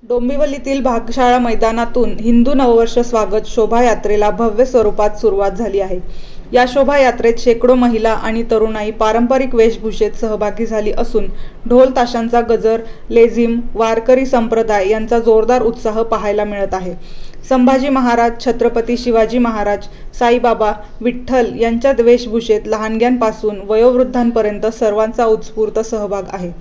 डोंबिवलीतील भागशाळा मैदानातून हिंदू नववर्ष स्वागत शोभायात्रेला भव्य स्वरूपात सुरुवात झाली आहे। या शोभायात्रेत शेकडो महिला आणि तरुणाई पारंपरिक वेशभूषेत सहभागी झाली असून ढोल ताशांचा गजर, लेझिम, वारकरी संप्रदाय यांचा जोरदार उत्साह पाहायला मिळत आहे। संभाजी महाराज, छत्रपती शिवाजी महाराज, साईबाबा, विठ्ठल यांच्या वेशभूषेत लहानग्यांपासून वयोवृद्धांपर्यंत सर्वांचा उत्स्फूर्त सहभाग आहे।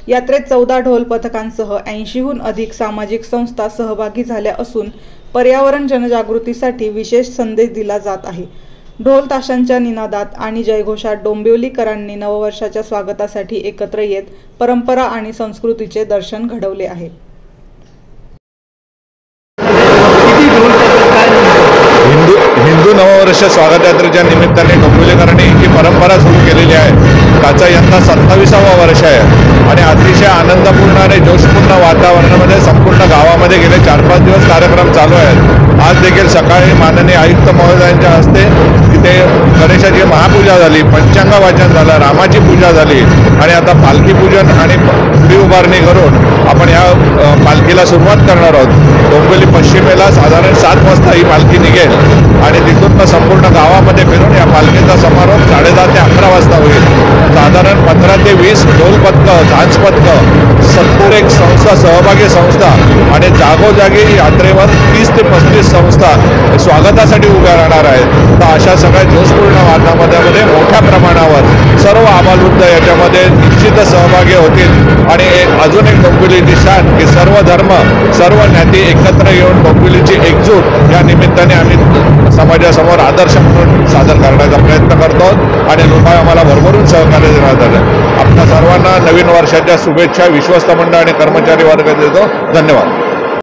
यात्रेत 14 ढोल पथकांसह 80हून अधिक सामाजिक संस्था सहभागी झाल्या असून पर्यावरण जनजागृतीसाठी विशेष संदेश दिला जात आहे। ढोल ताशांच्या निनादात आणि जयघोषात डोंबिवलीकरांनी नववर्षाच्या स्वागतासाठी एकत्र येत परंपरा आणि संस्कृतीचे दर्शन घडवले आहे। हिंदू नववर्ष स्वागत यात्रेच्या निमित्ताने डोंबिवलीकरांनी ही परंपरा सुरू केलेली आहे। त्याचा यंदा 27वा वर्ष आहे आणि अतिशय आनंदपूर्ण आणि जोशपूर्ण वातावरणामध्ये संपूर्ण गावामध्ये गेले 4-5 दिवस कार्यक्रम चालू आहेत। आज देखील सकाळी माननीय आयुक्त महोदयांच्या हस्ते इथे गणेशाची महापूजा झाली, पंचांग वाचन झालं, रामाची पूजा झाली आणि आता पालखी पूजन आणि गुढी उभारणी करून आपण या पालखीला सुरुवात करणार आहोत। डोंबिवली पश्चिमेला साधारण 7 वाजता ही पालखी निघेल आणि तिथून संपूर्ण गावामध्ये फिरून या पालखीचा समारोप 10:30 ते 11 वाजता होईल। साधारण 15 ते 20 ढोल पथकं, झांज पथकं, 70 एक संस्था, सहभागी संस्था आणि जागोजागी यात्रेवर 30 ते 35 संस्था स्वागतासाठी उभ्या राहणार आहेत। तर अशा सगळ्या जोशपूर्ण वातावरणामध्ये मोठ्या प्रमाणावर सर्व आबालवृद्ध याच्यामध्ये निश्चितच सहभागी होतील आणि अजून एक डोंबिवलीची शान की सर्व धर्म, सर्व ज्ञाती एकत्र येऊन डोंबिवलीची एकजूट या निमित्ताने आम्ही समाजासमोर आदर्श म्हणून सादर करण्याचा प्रयत्न करतो आणि लोक आम्हाला भरभरून सहकार्य देण्यात आलं। आपल्या सर्वांना नवीन वर्षाच्या शुभेच्छा विश्वस्त मंडळ आणि कर्मचारी वर्ग देतो। धन्यवाद।